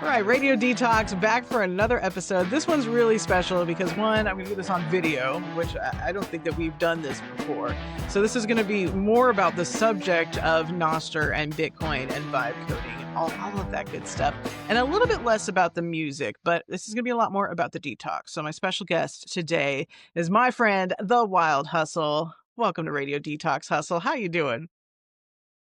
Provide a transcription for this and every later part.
All right, Radio Detox back for another episode. This one's really special because one, I'm going to do this on video, which I don't think that we've done this before. So this is going to be more about the subject of Nostr and Bitcoin and vibe coding and all of that good stuff, and a little bit less about the music, but this is going to be a lot more about the detox. So my special guest today is my friend, The Wild Hustle. Welcome to Radio Detox, Hustle. How you doing?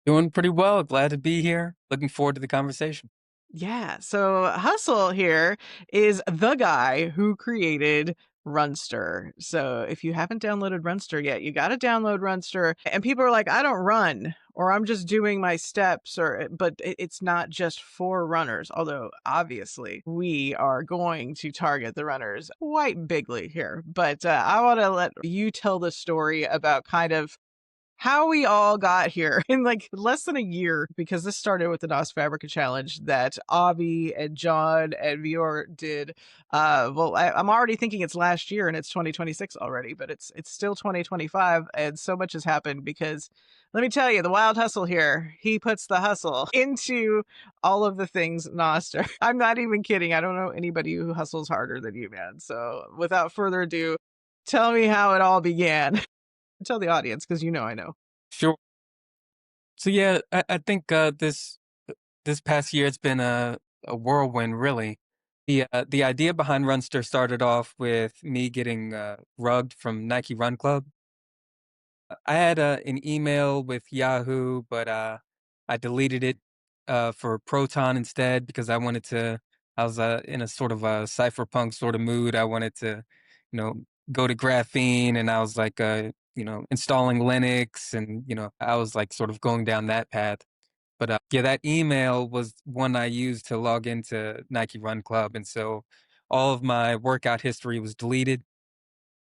Doing pretty well. Glad to be here. Looking forward to the conversation. Yeah, so Hustle here is the guy who created Runstr. So if you haven't downloaded Runstr yet, you got to download Runstr. And people are like, I don't run, or I'm just doing my steps, but it's not just for runners. Although obviously we are going to target the runners quite bigly here. But I want to let you tell the story about kind of how we all got here in like less than a year, because this started with the Nostr challenge that Avi and John and Vior did. I'm already thinking it's last year and it's 2026 already, but it's still 2025, and so much has happened because let me tell you, the Wild Hustle here, he puts the hustle into all of the things Nostr. I'm not even kidding. I don't know anybody who hustles harder than you, man. So without further ado, tell me how it all began. Tell the audience, because I know. Sure. So yeah, I think this past year it's been a whirlwind, really. The idea behind Runstr started off with me getting rugged from Nike Run Club. I had an email with Yahoo, but I deleted it for Proton instead because I wanted to. I was in a sort of a cypherpunk sort of mood. I wanted to, you know, go to Graphene, and I was like, installing Linux, and I was like sort of going down that path. But yeah, that email was one I used to log into Nike Run Club, and so all of my workout history was deleted.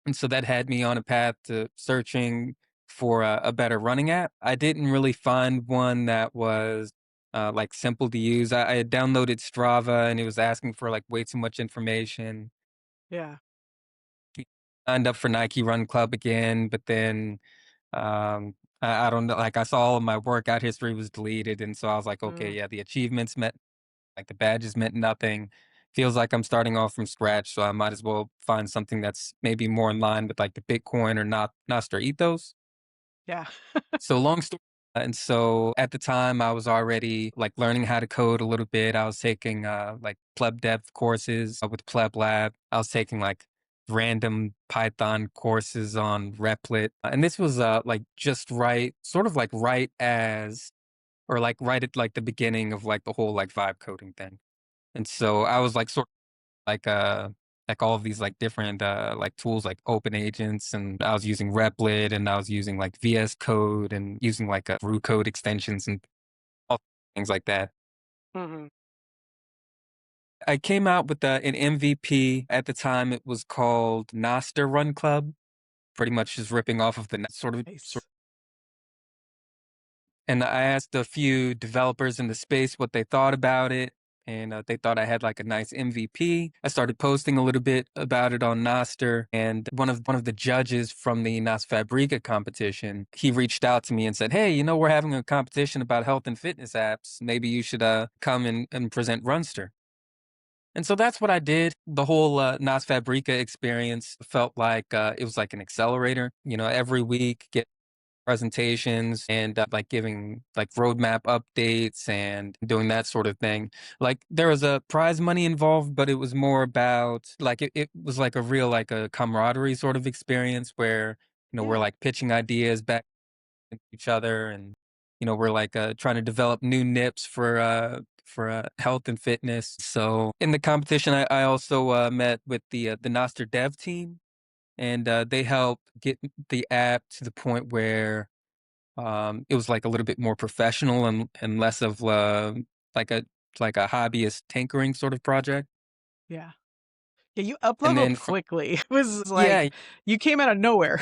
And so that had me on a path to searching for a better running app. I didn't really find one that was like simple to use. I had downloaded Strava and it was asking for like way too much information. Yeah. Signed up for Nike Run Club again, but then I don't know, like I saw all of my workout history was deleted. And so I was like, okay, Mm, yeah, the achievements meant like the badges meant nothing. Feels like I'm starting off from scratch, so I might as well find something that's maybe more in line with like the Bitcoin or not Nostr ethos. yeah. So long story. And so at the time I was already like learning how to code a little bit. I was taking like pleb dev courses with Pleb Lab. I was taking like random Python courses on Replit. And this was like just right, sort of like right as or like right at like the beginning of like the whole like vibe coding thing. And so I was like sort of like all of these like different like tools like open agents, and I was using Replit, and I was using like VS Code and using like root code extensions and all things like that. Hmm. I came out with an MVP at the time. It was called Nostr Run Club, pretty much just ripping off of the Nice. and I asked a few developers in the space what they thought about it, and they thought I had like a nice MVP. I started posting a little bit about it on Nostr, and one of the judges from the Nostr competition, he reached out to me and said, "Hey, we're having a competition about health and fitness apps. Maybe you should come and present Runstr." And so that's what I did. The whole Nostr experience felt like it was like an accelerator. Every week get presentations and like giving like roadmap updates and doing that sort of thing. Like there was a prize money involved, but it was more about like it was like a real like a camaraderie sort of experience where we're Yeah. like pitching ideas back to each other, and we're like trying to develop new nips for health and fitness. So in the competition, I also met with the Nostr dev team, and they helped get the app to the point where it was like a little bit more professional and less of like a like a hobbyist tinkering sort of project. Yeah. Yeah, you up And leveled then from quickly. It was like yeah, you came out of nowhere.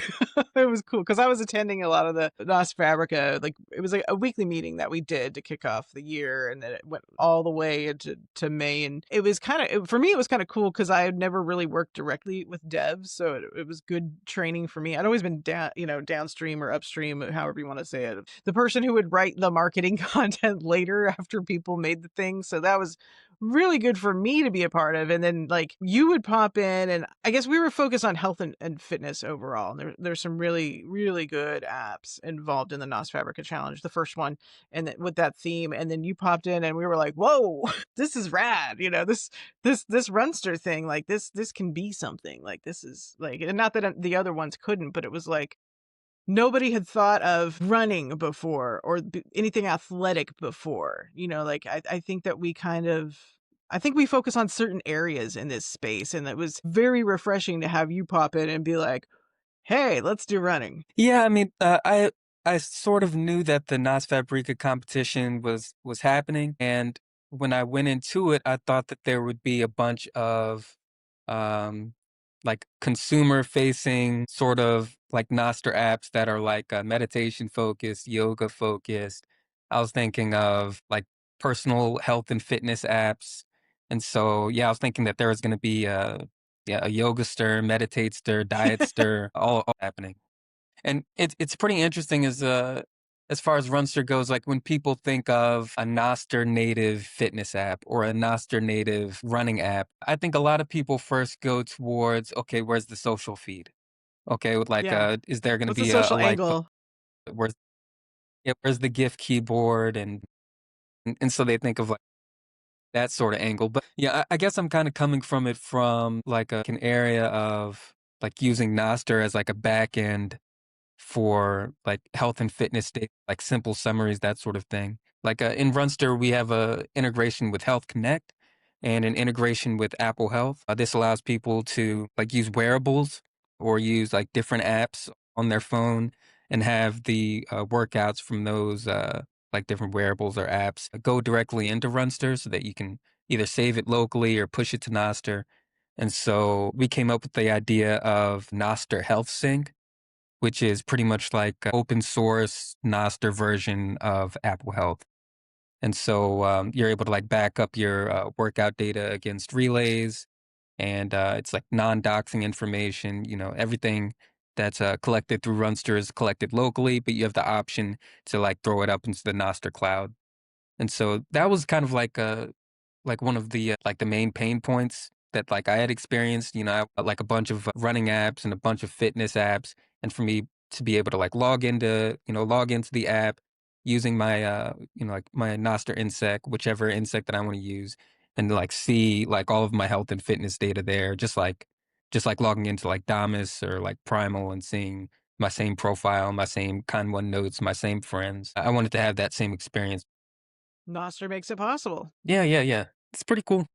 It was cool because I was attending a lot of the Nos Fabrica. Like it was like a weekly meeting that we did to kick off the year, and then it went all the way into May. And it was kind of for me, it was kind of cool because I had never really worked directly with devs, so it was good training for me. I'd always been downstream or upstream, however you want to say it. The person who would write the marketing content later after people made the thing. So that was really good for me to be a part of. And then like you would pop in, and I guess we were focused on health and fitness overall. And there's some really, really good apps involved in the Nos Fabrica Challenge, the first one, and with that theme. And then you popped in and we were like, whoa, this is rad. This Runster thing, like this can be something. Like this is like, and not that the other ones couldn't, but it was like nobody had thought of running before or anything athletic before. Like I think that I think we focus on certain areas in this space, and it was very refreshing to have you pop in and be like, hey, let's do running. Yeah, I mean, I sort of knew that the Nas Fabrica competition was happening, and when I went into it, I thought that there would be a bunch of um like consumer facing sort of like Nostr apps that are like meditation focused, yoga focused. I was thinking of like personal health and fitness apps. And so yeah, I was thinking that there was going to be a yoga stir, meditate stir, diet stir, all happening. And it's pretty interesting as far as Runster goes, like when people think of a Nostr native fitness app or a Nostr native running app, I think a lot of people first go towards, okay, where's the social feed? Okay, with like Yeah. is there gonna What's the be a social like angle? where's yeah, where's the GIF keyboard and so they think of like that sort of angle. But yeah, I guess I'm kind of coming from it from like an area of like using Nostr as like a back end for like health and fitness data, like simple summaries, that sort of thing. Like in Runster, we have a integration with Health Connect and an integration with Apple Health. This allows people to like use wearables or use like different apps on their phone and have the workouts from those like different wearables or apps go directly into Runster so that you can either save it locally or push it to Nostr. And so we came up with the idea of Nostr Health Sync, which is pretty much like a open source Nostr version of Apple Health. And so you're able to like back up your workout data against relays, and it's like non-doxing information. Everything that's collected through Runster is collected locally, but you have the option to like throw it up into the Nostr cloud. And so that was kind of like one of the like the main pain points that like I had experienced, like a bunch of running apps and a bunch of fitness apps, and for me to be able to like log into the app using my like my Nostr insect, whichever insect that I want to use, and like see like all of my health and fitness data there, just like logging into like Damus or like Primal and seeing my same profile, my same Con One notes, my same friends. I wanted to have that same experience. Nostr makes it possible. Yeah, yeah, yeah. It's pretty cool.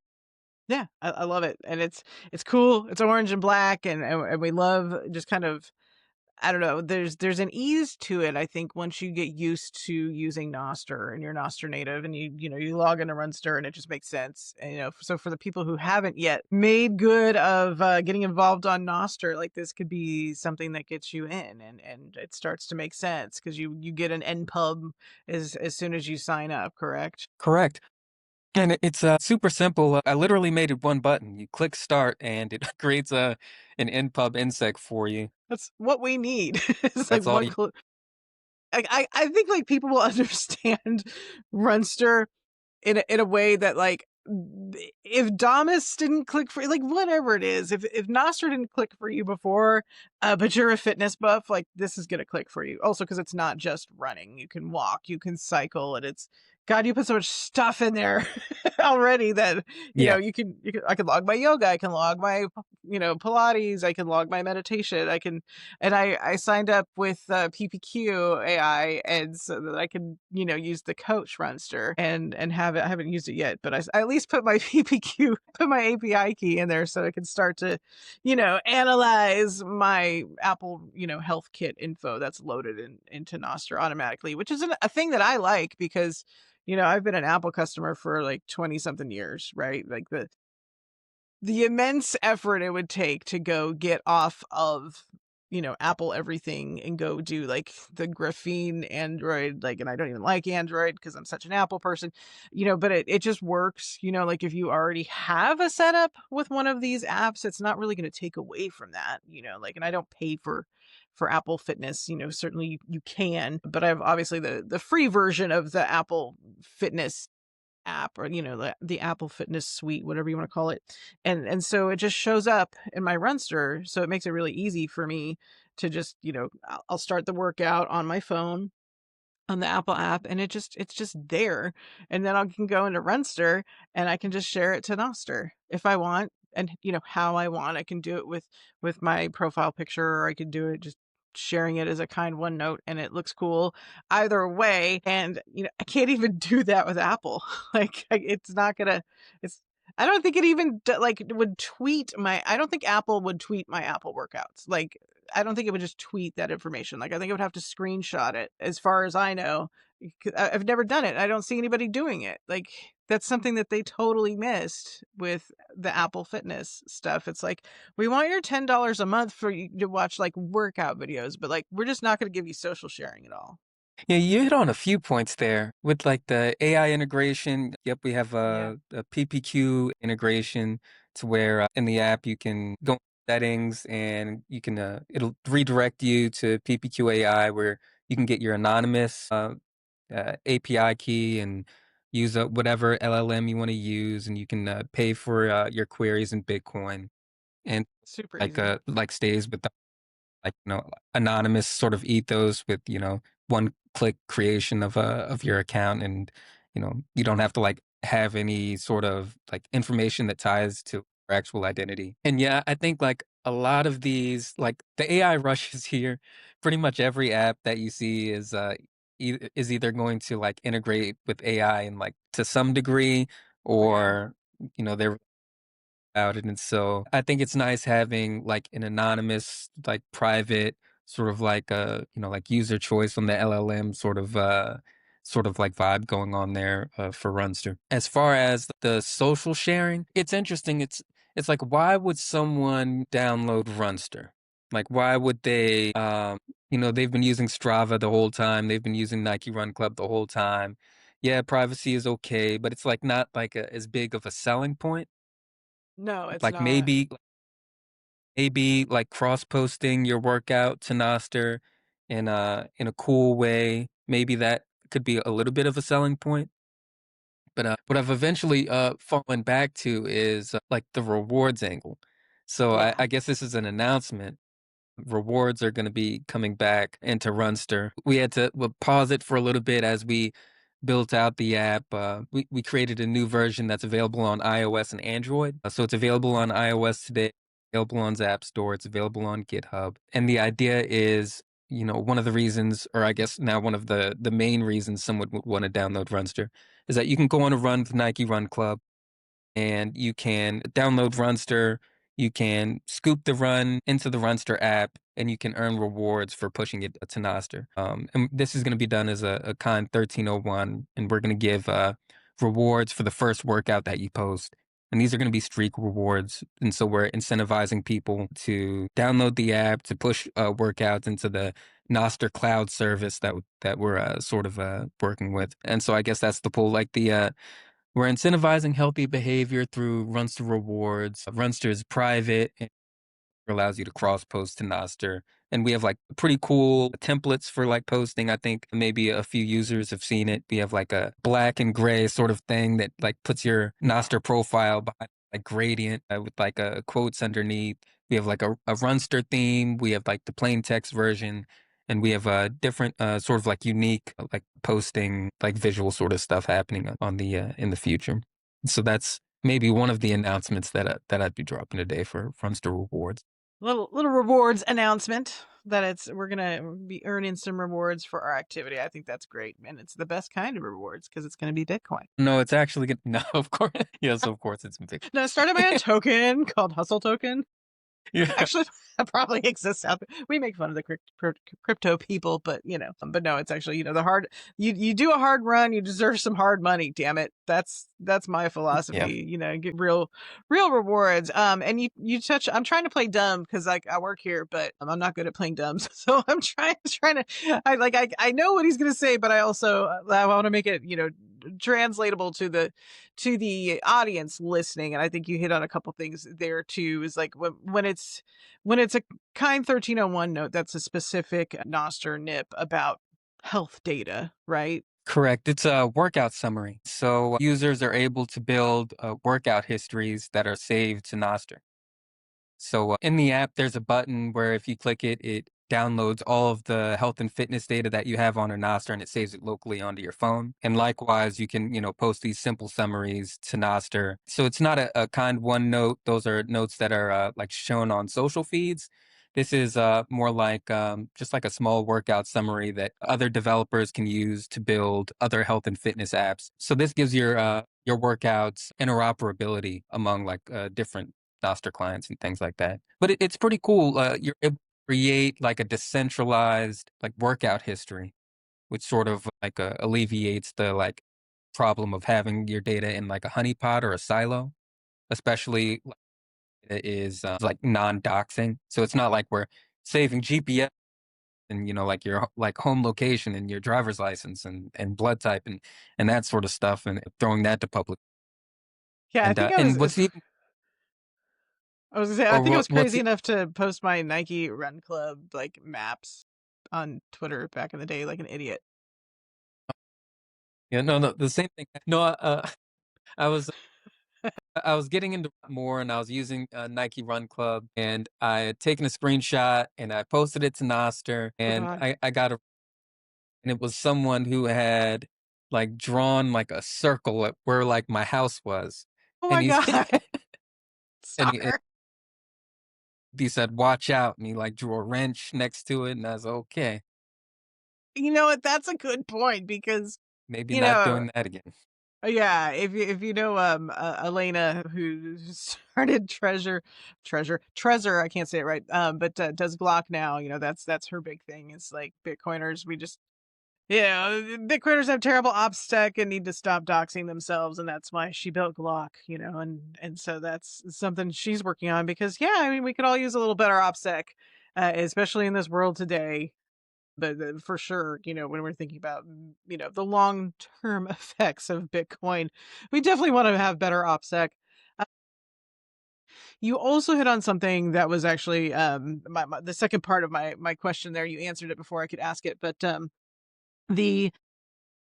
Yeah, I love it. And it's cool. It's orange and black, and we love just kind of, I don't know, there's an ease to it, I think, once you get used to using Nostr and you're Nostr native, and you log into Runster and it just makes sense. And so for the people who haven't yet made good of getting involved on Nostr, like this could be something that gets you in, and it starts to make sense because you get an NPub as soon as you sign up, correct? Correct. And it's super simple. I literally made it one button. You click start and it creates an npub insect for you. That's what we need. It's like That's all one you I think like people will understand Runster in a way that like if Damus didn't click for like whatever it is, if Nostr didn't click for you before, but you're a fitness buff, like this is gonna click for you. Also, because it's not just running. You can walk, you can cycle, and it's God, you put so much stuff in there already that Yeah. you can I can log my yoga, I can log my Pilates, I can log my meditation, and I signed up with PPQ AI, and so that I can use the coach Runster and have it. I haven't used it yet, but I at least put my PPQ, put my API key in there so I can start to analyze my Apple health kit info that's loaded into Nostr automatically, which is a thing that I like because I've been an Apple customer for like 20 something years, right? Like the immense effort it would take to go get off of Apple everything and go do like the graphene Android, like, and I don't even like Android because I'm such an Apple person, but it just works, like if you already have a setup with one of these apps, it's not really going to take away from that, like, and I don't pay for Apple Fitness, certainly you can, but I have obviously the free version of the Apple Fitness app, or the Apple Fitness Suite, whatever you want to call it. And so it just shows up in my Runster, so it makes it really easy for me to just, I'll start the workout on my phone on the Apple app, and it's just there. And then I can go into Runster and I can just share it to Nostr if I want, and how I want. I can do it with my profile picture, or I could do it just sharing it as a kind OneNote, and it looks cool either way. And I can't even do that with Apple. Like, it's not gonna. It's I don't think it even would tweet my. I don't think Apple would tweet my Apple workouts. Like, I don't think it would just tweet that information. Like, I think it would have to screenshot it, as far as I know. I've never done it. I don't see anybody doing it. Like, that's something that they totally missed with the Apple Fitness stuff. It's like, we want your $10 a month for you to watch like workout videos, but like, we're just not going to give you social sharing at all. Yeah, you hit on a few points there with like the AI integration. Yep, we have Yeah, a PPQ integration to where in the app you can go in settings and you can it'll redirect you to PPQ AI where you can get your anonymous API key and use whatever LLM you want to use, and you can pay for your queries in Bitcoin and super easy. like stays with like anonymous sort of ethos with one click creation of your account, and you don't have to like have any sort of like information that ties to your actual identity. And yeah, I think like a lot of these like the AI rushes here, pretty much every app that you see is is either going to like integrate with AI and like to some degree, Oh yeah. or they're about it. And so I think it's nice having like an anonymous, like private sort of like like user choice on the LLM sort of like vibe going on there for Runster. As far as the social sharing, it's interesting. It's like, why would someone download Runster? Like, why would they they've been using Strava the whole time. They've been using Nike Run Club the whole time. Yeah, privacy is okay, but it's like not like as big of a selling point. No, it's Like not. maybe like cross posting your workout to Nostr in a cool way. Maybe that could be a little bit of a selling point. But what I've eventually fallen back to is like the rewards angle. So Yeah. I guess this is an announcement. Rewards are going to be coming back into Runster. We had to pause it for a little bit as we built out the app. We created a new version that's available on iOS and Android. So it's available on iOS today, available on the App Store, it's available on GitHub. And the idea is, one of the reasons, or I guess now one of the main reasons someone would want to download Runster is that you can go on a run with Nike Run Club and you can download Runster. You can scoop the run into the Runster app, and you can earn rewards for pushing it to Nostr. And this is going to be done as a kind 1301, and we're going to give rewards for the first workout that you post. And these are going to be streak rewards. And so we're incentivizing people to download the app to push workouts into the Nostr cloud service that we're sort of working with. And so I guess that's the pull. Like we're incentivizing healthy behavior through Runster rewards. Runster is private and allows you to cross post to Nostr. And we have like pretty cool templates for like posting. I think maybe a few users have seen it. We have like a black and gray sort of thing that like puts your Nostr profile behind like gradient with like quotes underneath. We have like a Runster theme. We have like the plain text version. And we have a different sort of like unique like posting like visual sort of stuff happening on the in the future. So that's maybe one of the announcements that I'd be dropping today for Runster rewards. Little rewards announcement that we're gonna be earning some rewards for our activity. I think that's great, and it's the best kind of rewards because it's gonna be Bitcoin. No, it's actually good. No, of course. Yes, of course it's big. No, I started my own token called Hustle Token. Yeah. Actually, that probably exists out there. We make fun of the crypto people, but but no, it's actually the hard. You do a hard run, you deserve some hard money. Damn it, that's my Yeah. philosophy. Get real rewards. And you touch. I'm trying to play dumb because like I work here, but I'm not good at playing dumb. So I'm trying to. I know what he's gonna say, but I also I want to make it translatable to the audience listening. And I think you hit on a couple things there too, is like when it's a kind 1301 note, that's a specific Nostr nip about health data, right? Correct. It's a workout summary. So users are able to build workout histories that are saved to Nostr. So in the app, there's a button where if you click it, it downloads all of the health and fitness data that you have on a Nostr and it saves it locally onto your phone. And likewise, you can, post these simple summaries to Nostr. So it's not a kind one note. Those are notes that are like shown on social feeds. This is more like just like a small workout summary that other developers can use to build other health and fitness apps. So this gives your workouts interoperability among like different Nostr clients and things like that. But it's pretty cool. You're able to create like a decentralized like workout history, which sort of like alleviates the like problem of having your data in like a honeypot or a silo, especially like, it is like non-doxing. So it's not like we're saving GPS and like your like home location and your driver's license and blood type and that sort of stuff and throwing that to public. Yeah, I think I And was what's even I was gonna say I or think I was what's crazy enough to post my Nike Run Club like maps on Twitter back in the day like an idiot. yeah, no, the same thing. No, I was I was getting into more and I was using Nike Run Club and I had taken a screenshot and I posted it to Nostr Oh and god. I got a and it was someone who had like drawn like a circle at where like my house was. Oh And my he's god. and Stalker. he said, watch out. And he like drew a wrench next to it. And I was okay, You know what? That's a good point because maybe you not know, doing that again. yeah, if you know Elena who started Trezor, I can't say it right. But does Glock now, that's her big thing. It's like Bitcoiners, we just Bitcoiners have terrible ops tech and need to stop doxing themselves, and that's why she built Glock, and so that's something she's working on because yeah, I mean we could all use a little better ops tech, especially in this world today. But for sure, when we're thinking about the long term effects of Bitcoin, we definitely want to have better OPSEC. Uh, you also hit on something that was actually the second part of my question there. You answered it before I could ask it, but the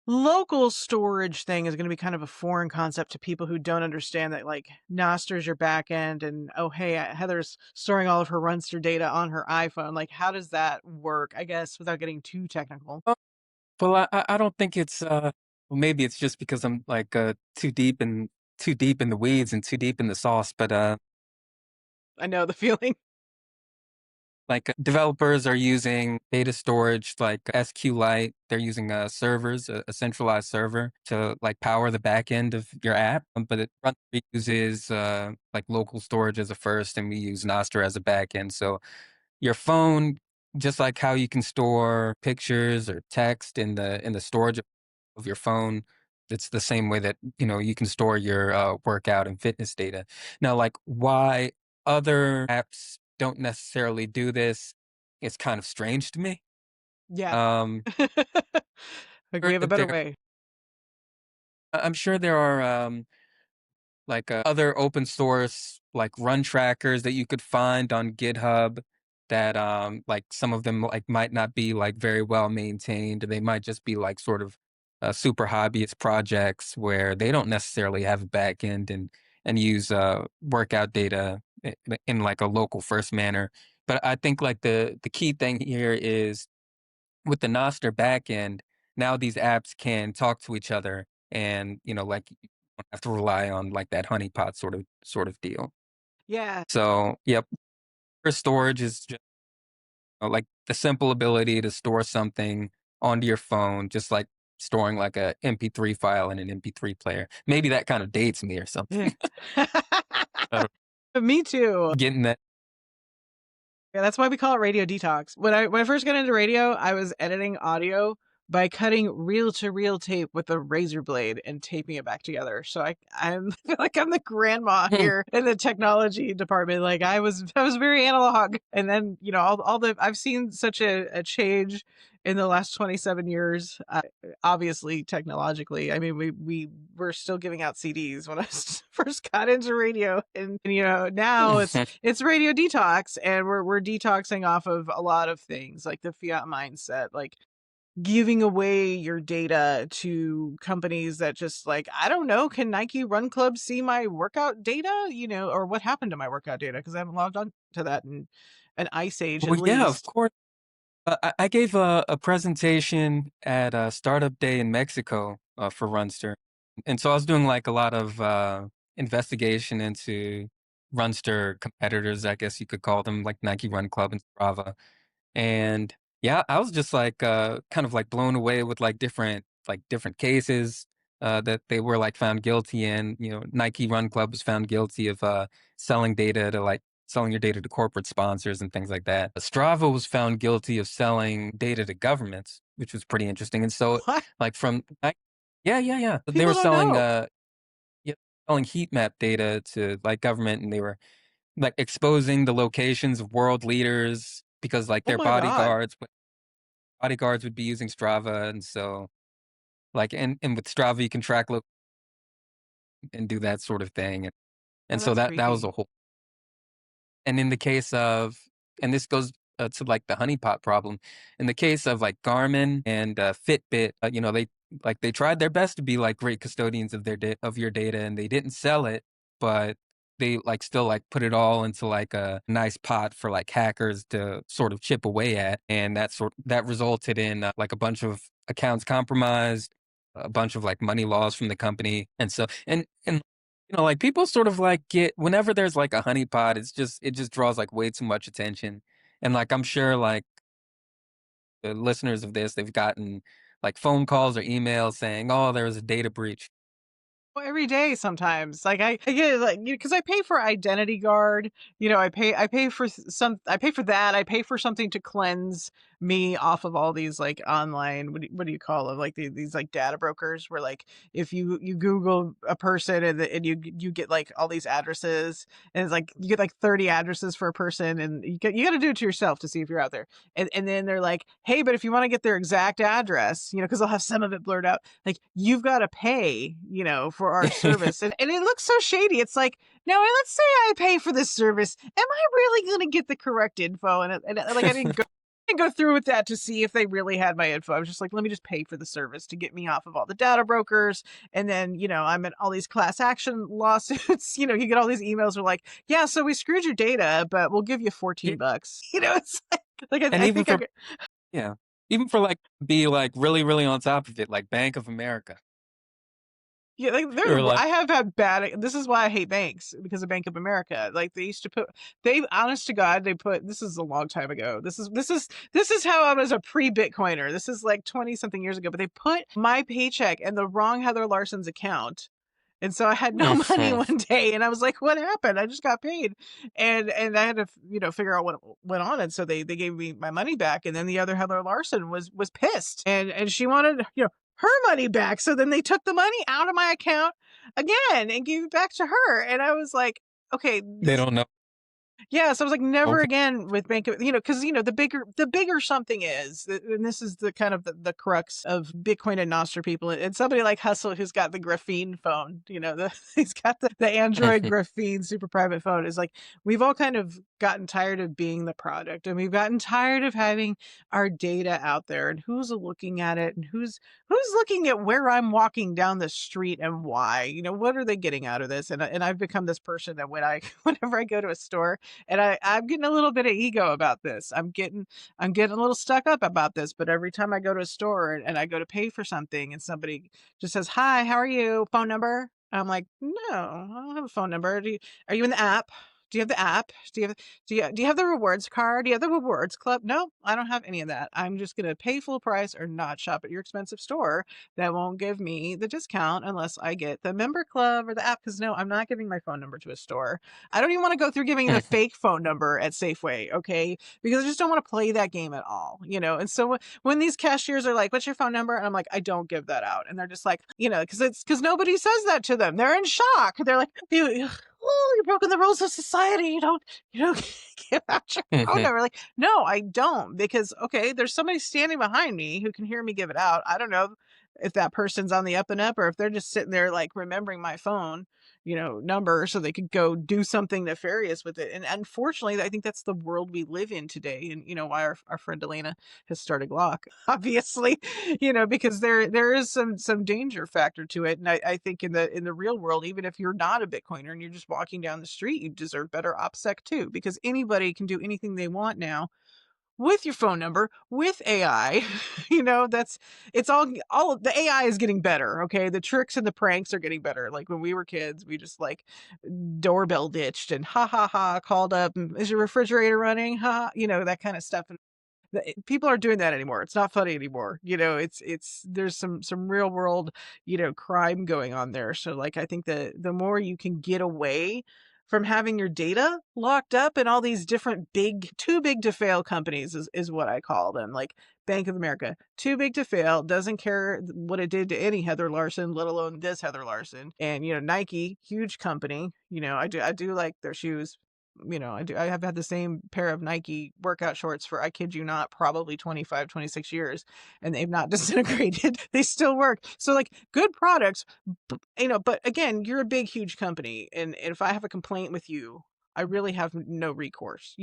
local storage thing is going to be kind of a foreign concept to people who don't understand that like Noster's your back end and oh hey Heather's storing all of her Runstr data on her iPhone. Like how does that work? I guess without getting too technical. Well, I don't think it's well maybe it's just because I'm like too deep in the weeds and too deep in the sauce, but I know the feeling. like developers are using data storage like SQLite. They're using servers, a centralized server to like power the back end of your app. But it uses like local storage as a first, and we use Nostr as a back end. So your phone, just like how you can store pictures or text in the storage of your phone, it's the same way that you can store your workout and fitness data. Now, like why other apps don't necessarily do this, it's kind of strange to me. Yeah. Um, Like we sure have a that better there, way. I'm sure there are like other open source like run trackers that you could find on GitHub that like some of them like might not be like very well maintained. They might just be like sort of super hobbyist projects where they don't necessarily have a back end and use workout data in like a local first manner. But I think like the key thing here is with the Nostr backend, now these apps can talk to each other and, like you don't have to rely on like that honeypot sort of deal. Yeah. So, yep, for storage is just like the simple ability to store something onto your phone, just like storing like a MP3 file in an MP3 player. Maybe that kind of dates me or Yeah. something. I don't- Me too. Getting that. Yeah, that's why we call it Radio Detox. When I first got into radio, I was editing audio by cutting reel to reel tape with a razor blade and taping it back together. So I'm I feel like I'm the grandma here in the technology department. Like I was very analog, and then all the I've seen such a change in the last 27 years. Obviously, technologically, I mean we were still giving out CDs when I first got into radio, and now it's radio detox and we're detoxing off of a lot of things like the fiat mindset, like giving away your data to companies that just like, I don't know, can Nike Run Club see my workout data, or what happened to my workout data? Because I haven't logged on to that in an ice age at Well, yeah, of least. course. I gave a presentation at a startup day in Mexico for Runstr. And so I was doing like a lot of investigation into Runstr competitors, I guess you could call them, like Nike Run Club and Strava. And yeah, I was just like kind of like blown away with like different cases that they were like found guilty in. Nike Run Club was found guilty of selling data to like selling your data to corporate sponsors and things like that. Strava was found guilty of selling data to governments, which was pretty interesting. And so What? like yeah, yeah, yeah. They People were don't selling know. yeah, selling heat map data to like government, and they were like exposing the locations of world leaders because like Oh their my God. bodyguards would be using Strava, and so like and with Strava you can track and do that sort of thing, Oh, and so that's that was creepy. a whole. And in the case of, and this goes to like the honeypot problem, in the case of like Garmin and Fitbit, they tried their best to be like great custodians of of your data, and they didn't sell it, but they like still like put it all into like a nice pot for like hackers to sort of chip away at, and that resulted in like a bunch of accounts compromised, a bunch of like money lost from the company, and so and like people sort of like get whenever there's like a honeypot, it just draws like way too much attention. And like I'm sure like the listeners of this, they've gotten like phone calls or emails saying, "Oh, there was a data breach." Well, every day sometimes. Like I get it, like, because I pay for Identity Guard. I pay for I pay for that. I pay for something to cleanse me off of all these like online, what do you call them? Like these like data brokers where like if you Google a person and you get like all these addresses, and it's like you get like 30 addresses for a person, and you got to do it to yourself to see if you're out there. And then they're like, "Hey, but if you want to get their exact address, because they'll have some of it blurred out, like you've got to pay, for our service." And it looks so shady. It's like, now let's say I pay for this service. Am I really going to get the correct info? And like, I didn't go through with that to see if they really had my info. I was just like, let me just pay for the service to get me off of all the data brokers. And then, I'm in all these class action lawsuits. You get all these emails where like, yeah, so we screwed your data, but we'll give you Yeah, 14 bucks. It's like and I even think I for yeah, even for like be like really really on top of it, like Bank of America Yeah, like or like I have had bad. This is why I hate banks, because of Bank of America. Like they used to put, honest to God, they put. This is a long time ago. This is how I was a pre-Bitcoiner. This is like 20 something years ago. But they put my paycheck in the wrong Heather Larson's account. And so I had no money Mhm. one day, and I was like, "What happened? I just got paid," and I had to, figure out what went on. And so they gave me my money back, and then the other Heather Larson was pissed, and she wanted, her money back. So then they took the money out of my account again and gave it back to her, and I was like, "Okay, They don't know. yeah." So I was like, never Okay. again with Bank of, because the bigger something is, and this is the kind of the crux of Bitcoin and Nostr people, and somebody like Hustle who's got the graphene phone, he's got the Android graphene super private phone, is like, we've all kind of gotten tired of being the product, and we've gotten tired of having our data out there, and who's looking at it, and who's looking at where I'm walking down the street and why, what are they getting out of this? And I've become this person that whenever I go to a store, and I'm getting a little bit of ego about this. I'm getting a little stuck up about this. But every time I go to a store and I go to pay for something, and somebody just says, "Hi, how are you? Phone number?" I'm like, "No, I don't have a phone number. Are you in the app? Do you have the app? Do you have the rewards card? Do you have the rewards club?" No, I don't have any of that. I'm just gonna pay full price or not shop at your expensive store that won't give me the discount unless I get the member club or the app. Because no, I'm not giving my phone number to a store. I don't even want to go through giving the fake phone number at Safeway, okay? Because I just don't want to play that game at all. And so when these cashiers are like, "What's your phone number?" And I'm like, "I don't give that out." And they're just like, because nobody says that to them. They're in shock. They're like, "Oh, you're broken the rules of society. You don't give out your phone number." Like, no, I don't, because okay, there's somebody standing behind me who can hear me give it out. I don't know. if that person's on the up and up, or if they're just sitting there like remembering my phone, number so they could go do something nefarious with it. And unfortunately, I think that's the world we live in today. And why our friend Elena has started Glock, obviously, because there is some danger factor to it. And I think in the real world, even if you're not a Bitcoiner and you're just walking down the street, you deserve better OPSEC too, because anybody can do anything they want now with your phone number, with AI. That's it's all the AI is getting better. Okay. The tricks and the pranks are getting better. Like when we were kids, we just like doorbell ditched and ha ha ha called up. Is your refrigerator running? Ha, that kind of stuff. People aren't doing that anymore. It's not funny anymore. It's there's some real world, crime going on there. So like I think the more you can get away from having your data locked up in all these different too big to fail companies is what I call them. Like Bank of America, too big to fail, doesn't care what it did to any Heather Larson, let alone this Heather Larson. And Nike, huge company. I do like their shoes. I have had the same pair of Nike workout shorts for, I kid you not, probably 25, 26 years, and they've not disintegrated. They still work. So like good products, but again, you're a big, huge company. And if I have a complaint with you, I really have no recourse.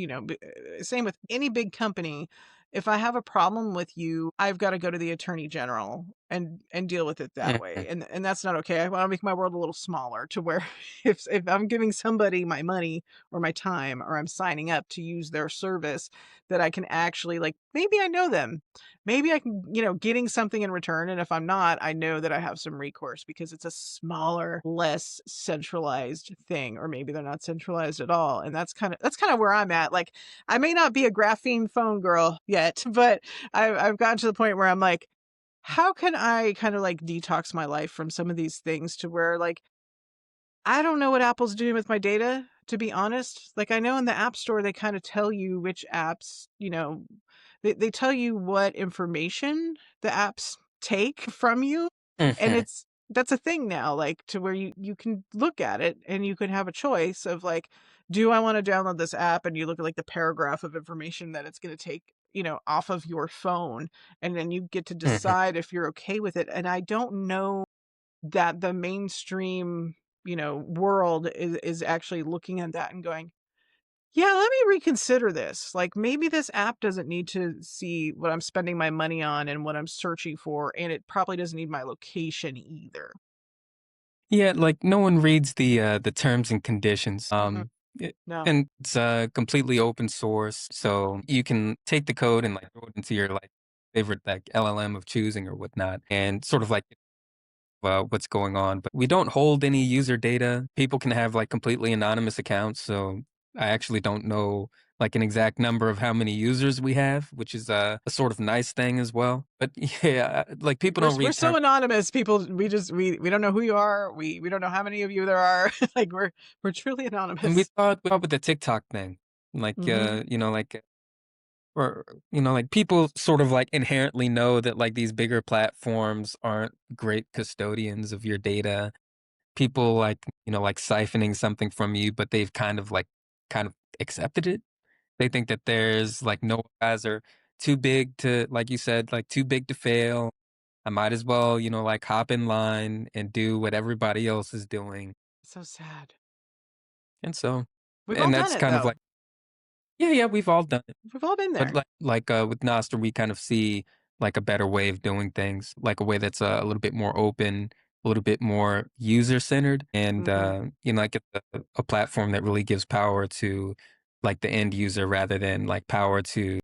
Same with any big company. If I have a problem with you, I've got to go to the attorney general and deal with it that way. Mhm. And that's not okay. I want to make my world a little smaller to where if I'm giving somebody my money or my time, or I'm signing up to use their service, that I can actually, like, maybe I know them. Maybe I can, getting something in return. And if I'm not, I know that I have some recourse because it's a smaller, less centralized thing, or maybe they're not centralized at all. And that's kind of where I'm at. Like, I may not be a graphene phone girl yet, but I've gotten to the point where I'm like, how can I kind of like detox my life from some of these things to where, like, I don't know what Apple's doing with my data, to be honest. Like, I know in the App Store, they kind of tell you which apps, they tell you what information the apps take from you. And Mhm. that's a thing now, like, to where you can look at it and you can have a choice of like, do I want to download this app? And you look at like the paragraph of information that it's going to take, off of your phone. And then you get to Mhm. decide if you're okay with it. And I don't know that the mainstream, world is actually looking at that and going, yeah, let me reconsider this. Like, maybe this app doesn't need to see what I'm spending my money on and what I'm searching for, and it probably doesn't need my location either. Yeah, like no one reads the terms and conditions. Mm-mm, no. And it's completely open source, so you can take the code and like throw it into your like favorite like LLM of choosing or whatnot, and sort of like what's going on. But we don't hold any user data. People can have like completely anonymous accounts, so I actually don't know like an exact number of how many users we have, which is a sort of nice thing as well. But yeah, like people We're don't we're read so terms. anonymous, people. We don't know who you are. We don't know how many of you there are. Like, we're truly And we anonymous. thought with the TikTok thing, like Mm-hmm. like or like people sort of like inherently know that like these bigger platforms aren't great custodians of your data. People like like siphoning something from you, but they've kind of accepted it. They think that there's like no guys are too big to, like you said, like too big to fail. I might as well, like hop in line and do what everybody else is doing. So sad. And so, We've all and done that's it kind of though. like, yeah, yeah, we've all done it. We've all been But there. with Nostr, we kind of see like a better way of doing things, like a way that's a little bit more open, a little bit more user centered, and Mm-hmm. like a platform that really gives power to like the end user rather than like power to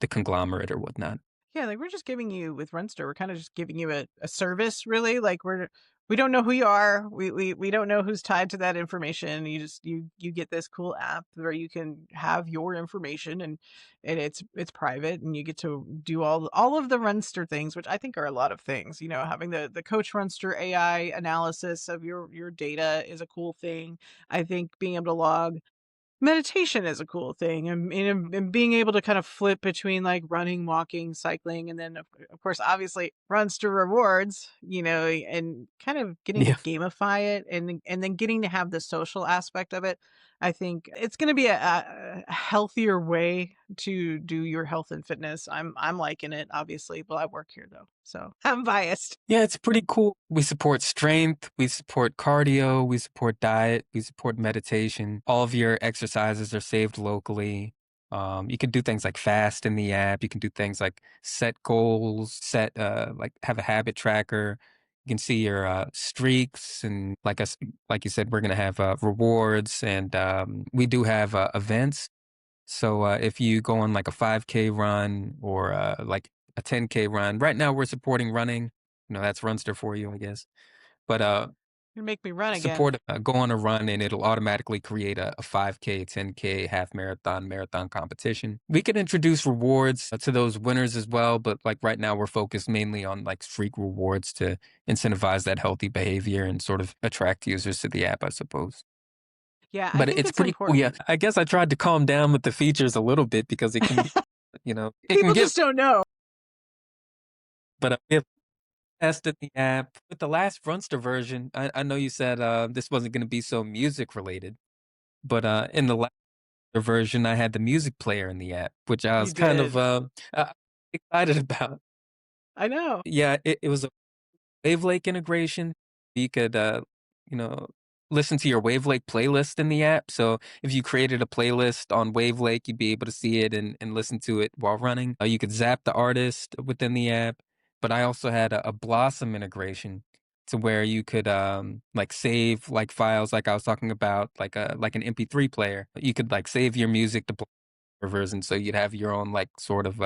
the conglomerate or whatnot. Yeah, like, we're just giving you, with Runstr, we're kind of just giving you a service, really. Like, we don't know who you are. We don't know who's tied to that information. You get this cool app where you can have your information, and it's private, and you get to do all of the Runstr things, which I think are a lot of things. Having the Coach Runstr AI analysis of your data is a cool thing. I think being able to log meditation is a cool thing, and being able to kind of flip between like running, walking, cycling, and then of course, obviously, runs to rewards, and kind of getting to Yeah. gamify it, and then getting to have the social aspect of it. I think it's going to be a healthier way to do your health and fitness. I'm liking it, obviously. Well, I work here though, so I'm biased. Yeah, it's pretty cool. We support strength, we support cardio, we support diet, we support meditation. All of your exercises are saved locally. You can do things like fast in the app. You can do things like set goals, set like have a habit tracker. You can see your streaks, and like you said, we're gonna have rewards, and we do have events. So if you go on like a 5K run or like a 10K run, right now we're supporting running. That's Runster for you, I guess. But You make me run again. support go on a run and it'll automatically create a 5K, 10K, half marathon, marathon competition. We could introduce rewards to those winners as well, but like right now we're focused mainly on like streak rewards to incentivize that healthy behavior and sort of attract users to the app, I suppose. Yeah, I But think it's it's pretty cool. Yeah, important. I guess I tried to calm down with the features a little bit because it can, it can People get, just don't know. but we have tested the app with the last Runster version. I know you said this wasn't going to be so music related, but in the last version, I had the music player in the app, which I You was kind of did. excited about. I know. Yeah, it was WaveLake integration. You could, you know, listen to your WaveLake playlist in the app. So if you created a playlist on WaveLake, you'd be able to see it and listen to it while running. You could zap the artist within the app. But I also had a Blossom integration to where you could like save like files like I was talking about, like an MP3 player. You could like save your music to servers, and so you'd have your own like sort of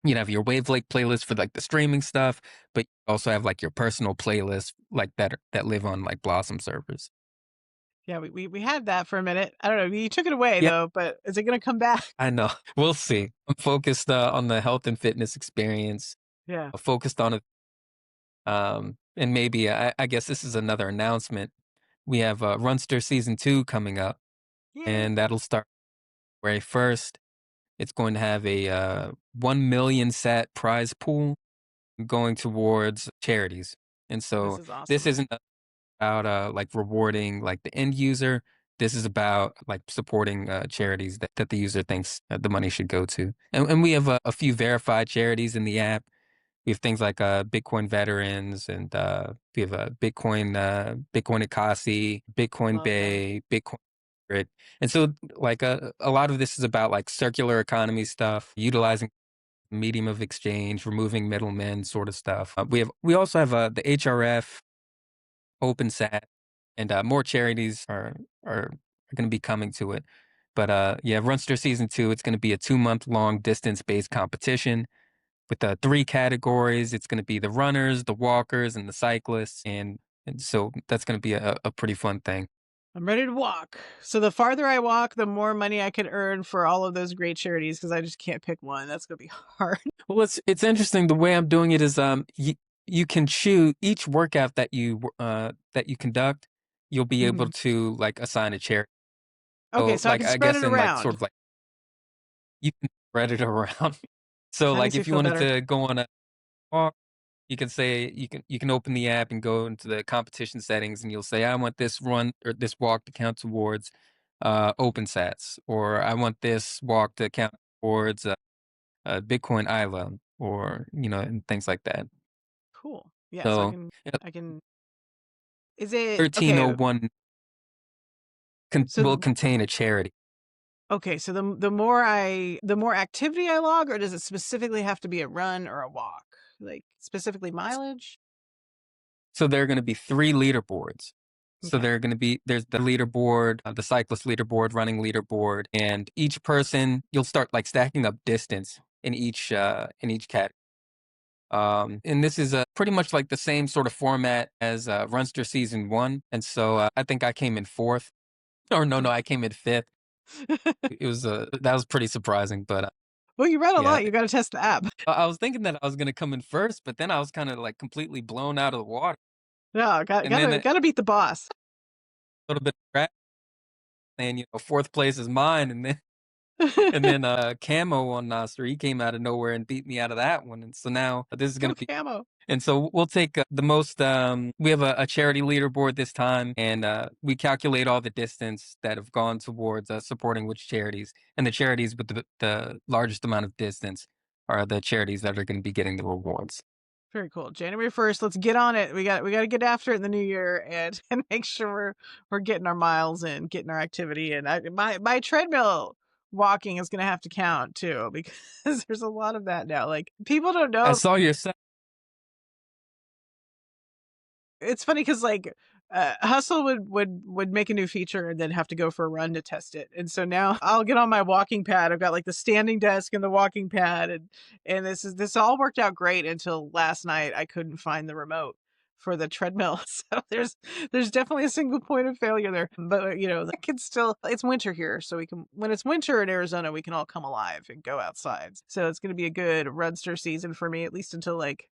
you'd have your WaveLake playlist for like the streaming stuff, but you also have like your personal playlists like that live on like Blossom servers. Yeah, we had that for a minute. I don't know. You took it away Yeah, though, but is it going to come back? I know. We'll see. I'm focused on the health and fitness experience. Yeah. Focused on it. And maybe I guess this is another announcement. We have Runster season 2 coming up, Yay. and that'll start February 1st. It's going to have a 1 million sat prize pool going towards charities. And This so is this awesome. isn't about like rewarding like the end user. This is about like supporting charities that the user thinks the money should go to. And we have a few verified charities in the app. We have things like Bitcoin veterans, and we have Bitcoin Akasi, Bitcoin Love them. Bay, Bitcoin. Grid. And so like a lot of this is about like circular economy stuff, utilizing medium of exchange, removing middlemen sort of stuff. We also have the HRF, OpenSat, and more charities are going to be coming to it. But yeah, Runster season 2, it's going to be a 2-month long distance based competition with 3 categories. It's going to be the runners, the walkers, and the cyclists, and so that's going to be a pretty fun thing. I'm ready to walk. So the farther I walk, the more money I could earn for all of those great charities because I just can't pick one. That's going to be hard. Well, it's interesting. The way I'm doing it is you can choose each workout that you conduct. You'll be able Mhm. to like assign a charity. Okay, So so I like can I spread guess it in like sort around. of like you can spread it around. So That like makes me if you feel wanted better. to go on a walk, you can say you can open the app and go into the competition settings, and you'll say I want this run or this walk to count towards open sats, or I want this walk to count towards Bitcoin ILA, or and things like that. Cool. Yeah, so So I can is it okay, 1301 will so contain a charity. okay, so the more activity I log, or does it specifically have to be a run or a walk? Like specifically mileage? So there are going to be 3 leaderboards. So Okay. there's the leaderboard, the cyclist leaderboard, running leaderboard, and each person you'll start like stacking up distance in each category. And this is pretty much like the same sort of format as Runster season 1. And so I think I came in 4th, or no, I came in 5th. It was that was pretty surprising, but Well, you read a yeah, lot. You got to test the app. I was thinking that I was going to come in 1st, but then I was kind of like completely blown out of the water. No, And then a gotta beat the boss. little bit of crap, and 4th place is mine, and then And then Camo on Nostr, he came out of nowhere and beat me out of that one. And so now this is going Go to be. camo. And so we'll take the most. We have a charity leaderboard this time, and we calculate all the distance that have gone towards supporting which charities. And the charities with the largest amount of distance are the charities that are going to be getting the rewards. Very cool. January 1st, let's get on it. We got to get after it in the new year and and make sure we're getting our miles in, getting our activity in. My treadmill walking is going to have to count too because there's a lot of that now. Like people don't I know. saw your set. It's funny because like Hustle would make a new feature and then have to go for a run to test it. And so now I'll get on my walking pad. I've got like the standing desk and the walking pad, and this all worked out great until last night. I couldn't find the remote for the treadmill. So there's definitely a single point of failure there. But you know, it's winter here, so we can when it's winter in Arizona, we can all come alive and go outside. So it's gonna be a good Runster season for me, at least until like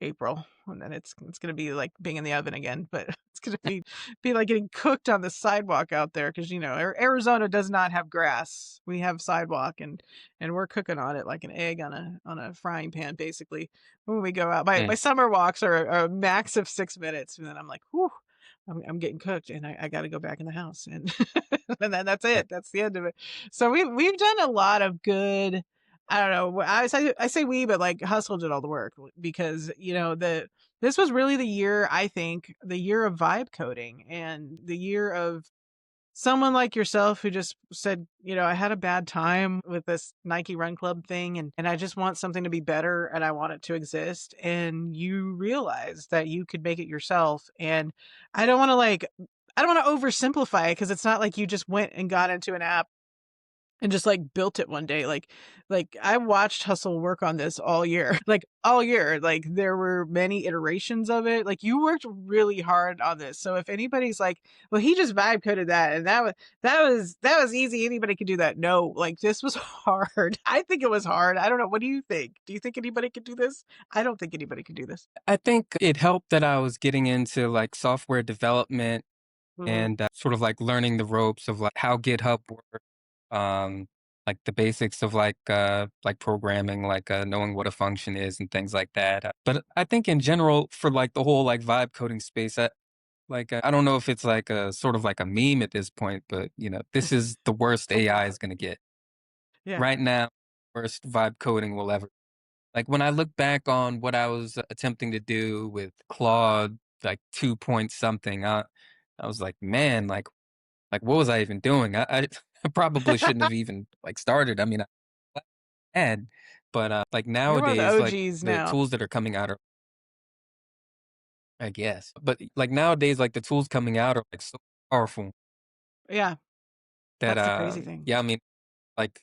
April, and then it's gonna be like being in the oven again. But it's gonna be like getting cooked on the sidewalk out there because you know Arizona does not have grass. We have sidewalk, and we're cooking on it like an egg on a frying pan basically when we go out. My Mm, summer walks are a max of 6 minutes, and then I'm like, whew. I'm getting cooked, and I got to go back in the house, and and then that's yeah. it. That's the end of it. So we've done a lot of good. I don't know. I say we, but like Hustle did all the work because you know this was really the year, I think, the year of vibe coding and the year of someone like yourself who just said, you know, I had a bad time with this Nike Run Club thing, and I just want something to be better and I want it to exist. And you realize that you could make it yourself. And I don't want to like I don't want to oversimplify it because it's not like you just went and got into an app and just like built it one day. Like I watched Hustle work on this all year. Like all year. Like there were many iterations of it. Like you worked really hard on this. So if anybody's like, well, he just vibe coded that and that was easy. Anybody could do that. No, like this was hard. I think it was hard. I don't know. What do you think? Do you think anybody could do this? I don't think anybody could do this. I think it helped that I was getting into like software development Hmm. and sort of like learning the ropes of like how GitHub works, um, like the basics of like programming, like knowing what a function is and things like that. But I think in general, for like the whole like vibe coding space, I don't know if it's like a sort of like a meme at this point, but you know, this is the worst AI is going to get Yeah. right now. Worst vibe coding will ever. Like when I look back on what I was attempting to do with Claude, like 2 point something, I was like, man, like what was I even doing? I I probably shouldn't have even like started. I mean, I had, but like You're one of the nowadays, like OGs the now. tools that are coming out are, I guess, but like nowadays, like the tools coming out are like so powerful Yeah. that That's the crazy thing. yeah, I mean, like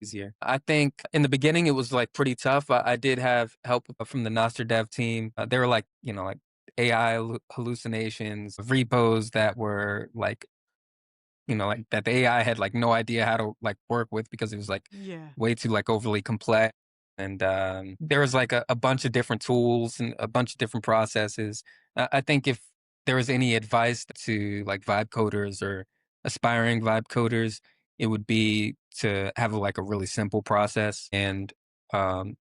easier. I think in the beginning it was like pretty tough. I did have help from the Nostr dev team. They were like, you know, like AI hallucinations, repos that were like, you know, like that the AI had like no idea how to like work with because it was like Yeah. way too like overly complex. And there was like a bunch of different tools and a bunch of different processes. I think if there was any advice to like vibe coders or aspiring vibe coders, it would be to have like a really simple process and um,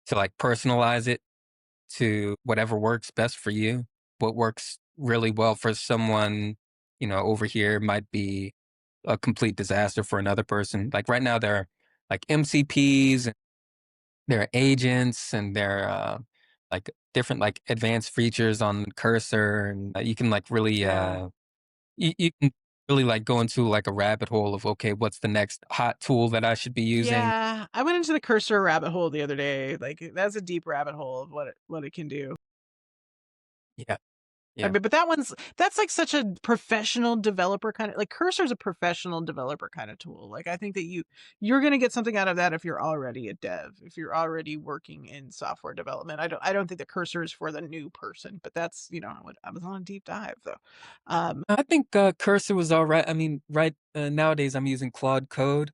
to like personalize it to whatever works best for you. What works really well for someone, you know, over here might be a complete disaster for another person. Like right now, there are like MCPs, and there are agents, and there are like different like advanced features on Cursor, and you can like really Yeah. you can really like go into like a rabbit hole of okay, what's the next hot tool that I should be using? Yeah, I went into the cursor rabbit hole the other day. Like that's a deep rabbit hole of what it can do. Yeah, I yeah. mean, but that's like such a professional developer kind of like cursor's a professional developer kind of tool. Like I think that you're gonna get something out of that if you're already a dev, if you're already working in software development. I don't think the cursor is for the new person, but that's you know I was on a deep dive though. I think Cursor was all right. I mean, right nowadays I'm using Claude Code.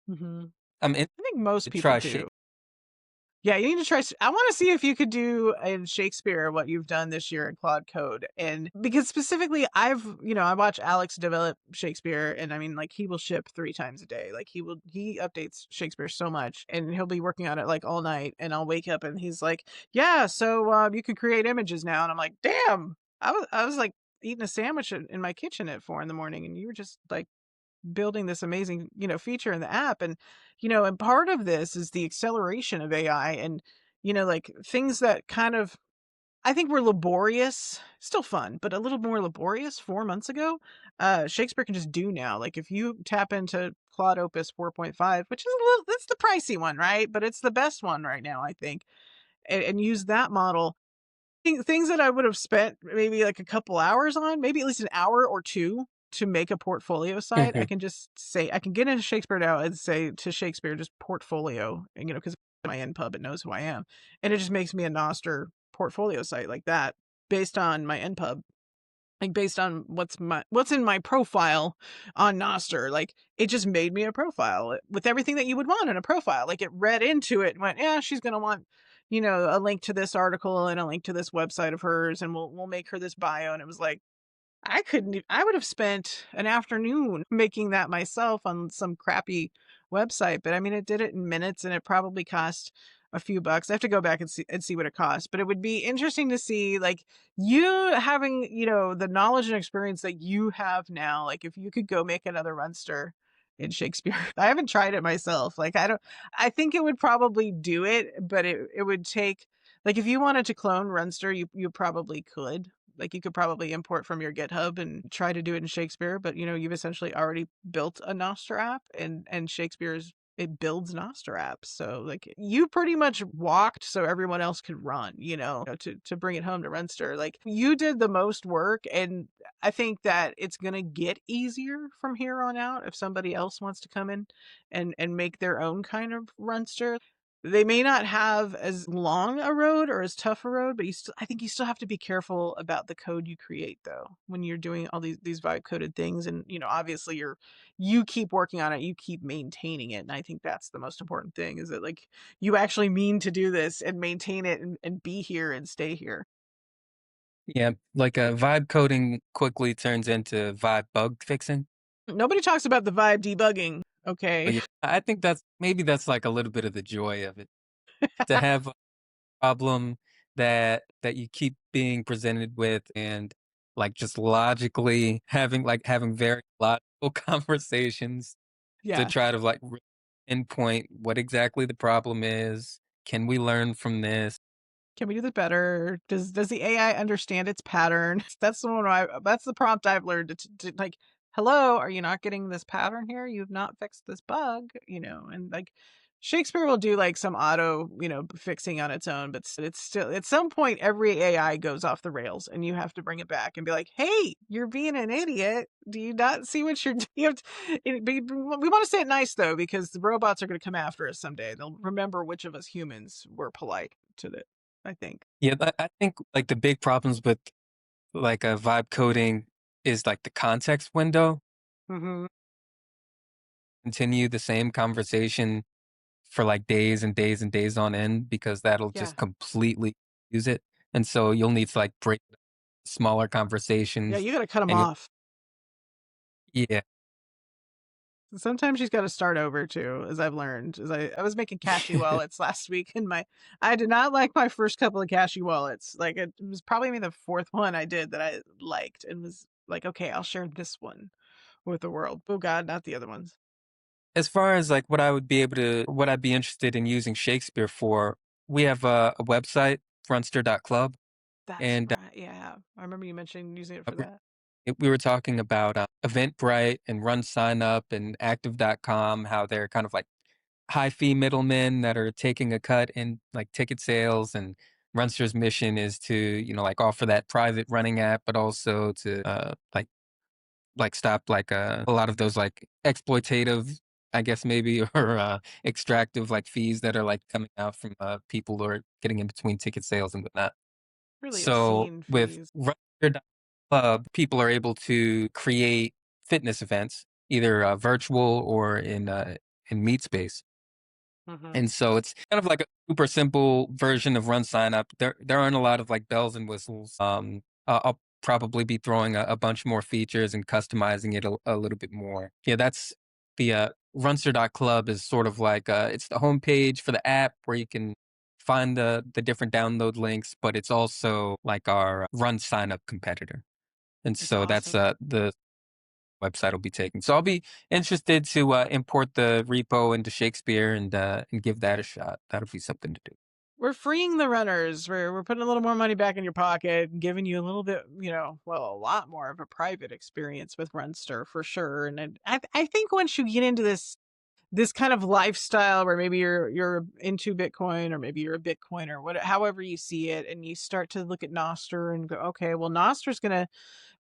Mhm. I'm in I think most to people try do. Yeah, you need to try. I want to see if you could do in Shakespeare what you've done this year in Claude Code, and because specifically, I watch Alex develop Shakespeare, and I mean, like he will ship 3 times a day. Like he updates Shakespeare so much, and he'll be working on it like all night, and I'll wake up and he's like, "Yeah, so you can create images now," and I'm like, "Damn!" I was like eating a sandwich in my kitchen at 4 in the morning, and you were just like building this amazing, feature in the app. And, and part of this is the acceleration of AI and, like things that kind of, I think were laborious, still fun, but a little more laborious 4 months ago. Shakespeare can just do now. Like if you tap into Claude Opus 4.5, which is that's the pricey one, right? But it's the best one right now, I think. And use that model, things that I would have spent maybe like a couple hours on, maybe at least an hour or two to make a portfolio site. I Mhm. can just say, I can get into Shakespeare now and say to Shakespeare, just portfolio, and, because my NPub, it knows who I am. And it just makes me a Nostr portfolio site like that based on my NPub, like based on what's in my profile on Nostr. Like it just made me a profile with everything that you would want in a profile. Like it read into it and went, yeah, she's gonna want, a link to this article and a link to this website of hers, and we'll make her this bio. And it was like, I would have spent an afternoon making that myself on some crappy website, but I mean, it did it in minutes and it probably cost a few bucks. I have to go back and see what it cost, but it would be interesting to see like you having, the knowledge and experience that you have now. Like if you could go make another Runster in Shakespeare. I haven't tried it myself. Like I think it would probably do it, but it would take, like if you wanted to clone Runster, you probably could, like you could probably import from your GitHub and try to do it in Shakespeare, but you've essentially already built a Nostr app, and Shakespeare's, it builds Nostr apps. So like you pretty much walked so everyone else could run, to bring it home to Runster. Like you did the most work, and I think that it's gonna get easier from here on out if somebody else wants to come in and make their own kind of Runster. They may not have as long a road or as tough a road, but I think you still have to be careful about the code you create though when you're doing all these vibe coded things. And obviously you keep working on it, you keep maintaining it, and I think that's the most important thing, is that like you actually mean to do this and maintain it and be here and stay here. Yeah, like vibe coding quickly turns into vibe bug fixing. Nobody talks about the vibe debugging. But Okay. yeah, I think that's like a little bit of the joy of it, to have a problem that you keep being presented with, and like just logically having very logical conversations to Yeah. try to like pinpoint what exactly the problem is. Can we learn from this? Can we do this better? Does the AI understand its pattern? That's the prompt I've learned to like, hello, are you not getting this pattern here? You've not fixed this bug, and like Shakespeare will do like some auto, fixing on its own, but it's still at some point every AI goes off the rails and you have to bring it back and be like, hey, you're being an idiot. Do you not see what you're doing? We want to say it nice though, because the robots are going to come after us someday. They'll remember which of us humans were polite to it, I think. Yeah, I think like the big problems with like a vibe coding is like the context window. Mhm. Continue the same conversation for like days and days and days on end, because that'll Yeah. just completely use it. And so you'll need to like break smaller Yeah, conversations, you gotta cut them and you'll off. yeah. Sometimes she's gotta start over too, as I've learned. As I was making Cashy wallets last week, and I did not like my first couple of Cashy wallets. Like, it was probably maybe the 4th one I did that I liked and was like, "Okay, I'll share this one with the world." Oh god, not the other ones. As far as like what I'd be interested in using Shakespeare for, we have a website, runster.club, That's and right, yeah. I remember you mentioning using it for that. we were talking about Eventbrite and Run Sign Up and Active.com, how they're kind of like high fee middlemen that are taking a cut in like ticket sales. And Runster's mission is to, like offer that private running app, but also to like stop like a lot of those like exploitative, I guess maybe, or extractive like fees that are like coming out from people who are getting in between ticket sales and whatnot. Really So obscene with fees. Runster Club, people are able to create fitness events, either virtual or in meet space. Hmm. And so it's kind of like a super simple version of run sign up. There aren't a lot of like bells and whistles. I'll probably be throwing a bunch more features and customizing it a little bit more. Yeah, that's the Runstr.club is sort of like it's the homepage for the app where you can find the different download links, but it's also like our run sign up competitor. And It's so that's awesome. the website will be taken. So I'll be interested to import the repo into Shakespeare and give that a shot. That'll be something to do. We're freeing the runners. We're putting a little more money back in your pocket and giving you a little bit, well, a lot more of a private experience with Runster for sure. And I think once you get into this kind of lifestyle where maybe you're into Bitcoin or maybe you're a Bitcoiner, however you see it, and you start to look at Nostr and go, okay, well, Nostr's gonna